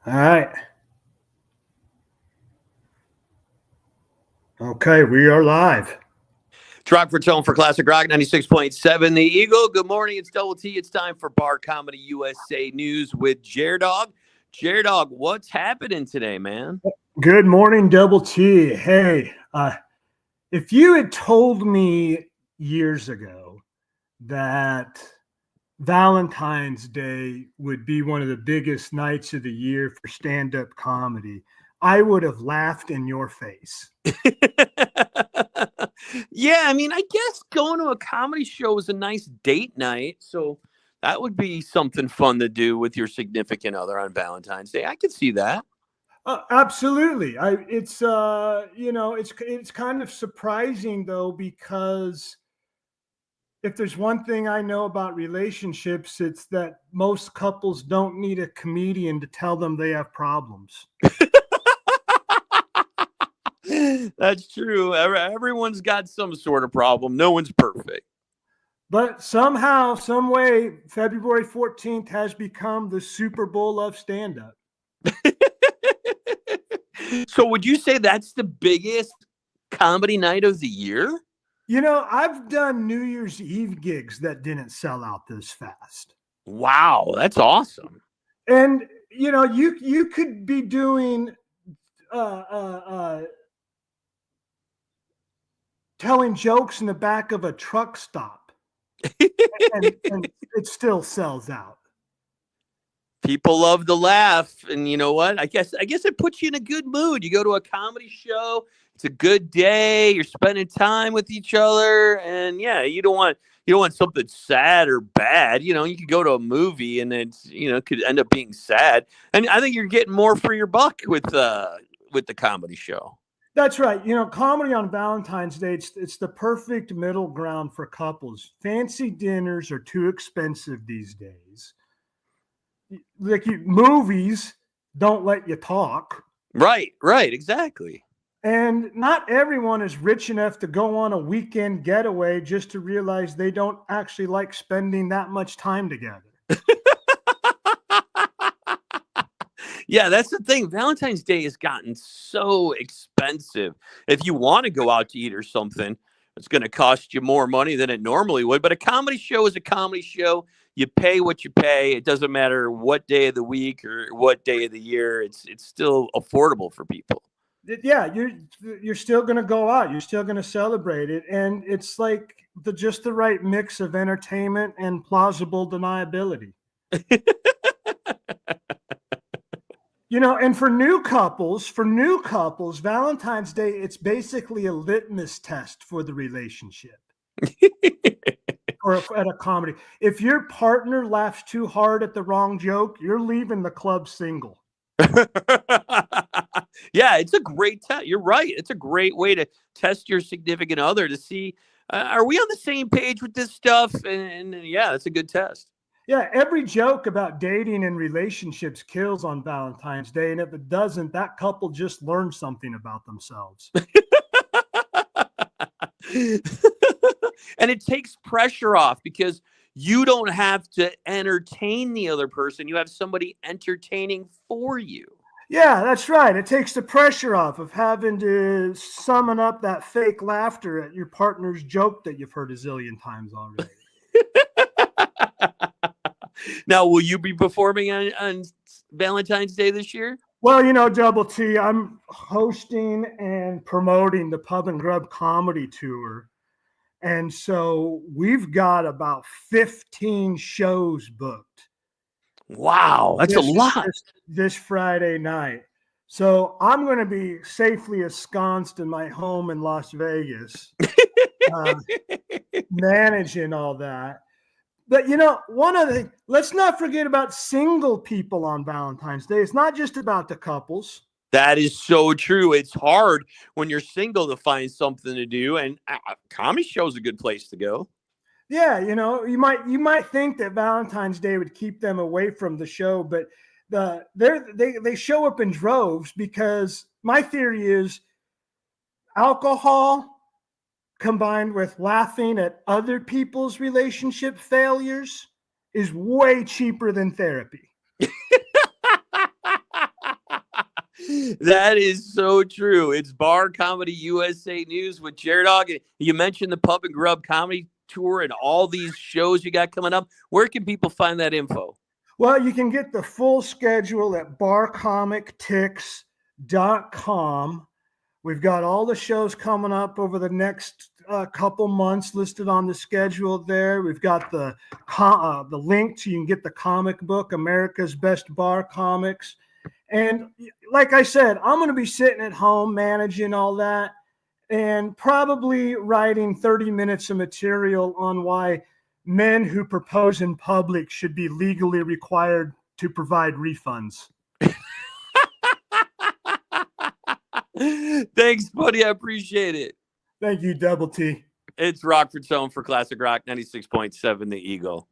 All right. Okay, we are live. Rock for Tone for Classic Rock 96.7 The Eagle. Good morning. It's Double T. It's time for Bar Comedy USA News with Dog. Dog, what's happening today, man? Good morning, Double T. Hey, if you had told me years ago that Valentine's Day would be one of the biggest nights of the year for stand-up comedy, I would have laughed in your face. Yeah, I mean, I guess going to a comedy show is a nice date night. So that would be something fun to do with your significant other on Valentine's Day. I could see that. Absolutely. It's kind of surprising though, because if there's one thing I know about relationships, it's that most couples don't need a comedian to tell them they have problems. That's true. Everyone's got some sort of problem. No one's perfect. But somehow, some way, February 14th has become the Super Bowl of stand-up. So would you say that's the biggest comedy night of the year? You know, I've done New Year's Eve gigs that didn't sell out this fast. Wow, that's awesome. And you know, you could be doing telling jokes in the back of a truck stop, and it still sells out. People love to laugh, and you know what? I guess it puts you in a good mood. You go to a comedy show, it's a good day, you're spending time with each other, and yeah, you don't want something sad or bad. You know, you could go to a movie and it's, could end up being sad. And I think you're getting more for your buck with the comedy show. That's right. You know, comedy on Valentine's Day, it's the perfect middle ground for couples. Fancy dinners are too expensive these days. Movies don't let you talk. Right, exactly. And not everyone is rich enough to go on a weekend getaway just to realize they don't actually like spending that much time together. Yeah, that's the thing. Valentine's Day has gotten so expensive. If you want to go out to eat or something, it's going to cost you more money than it normally would. But a comedy show is a comedy show. You pay what you pay. It doesn't matter what day of the week or what day of the year. It's still affordable for people. Yeah, you're still going to go out. You're still going to celebrate it, and it's like just the right mix of entertainment and plausible deniability. You know, and for new couples, Valentine's Day, it's basically a litmus test for the relationship. Or at a comedy. If your partner laughs too hard at the wrong joke, you're leaving the club single. Yeah, it's a great test. You're right. It's a great way to test your significant other to see, are we on the same page with this stuff? And yeah, it's a good test. Yeah, every joke about dating and relationships kills on Valentine's Day. And if it doesn't, that couple just learned something about themselves. And it takes pressure off because you don't have to entertain the other person. You have somebody entertaining for you. Yeah, that's right. It takes the pressure off of having to summon up that fake laughter at your partner's joke that you've heard a zillion times already. Now, will you be performing on Valentine's Day this year? Well, you know, Double T, I'm hosting and promoting the Pub and Grub Comedy Tour. And so we've got about 15 shows booked. Wow, that's a lot. This Friday night. So I'm going to be safely ensconced in my home in Las Vegas, managing all that. But, you know, one other thing, let's not forget about single people on Valentine's Day. It's not just about the couples. That is so true. It's hard when you're single to find something to do, and comedy show is a good place to go. Yeah, you know, you might think that Valentine's Day would keep them away from the show, but they show up in droves because my theory is alcohol combined with laughing at other people's relationship failures is way cheaper than therapy. That is so true. It's Bar Comedy USA News with Jared Hogg. You mentioned the Pub and Grub Comedy Tour and all these shows you got coming up. Where can people find that info? Well, you can get the full schedule at barcomictix.com. We've got all the shows coming up over the next couple months listed on the schedule there. We've got the link to you can get the comic book, America's Best Bar Comics. And like I said, I'm going to be sitting at home managing all that and probably writing 30 minutes of material on why men who propose in public should be legally required to provide refunds. Thanks, buddy. I appreciate it. Thank you, Double T. It's Rockford's Home for Classic Rock 96.7 The Eagle.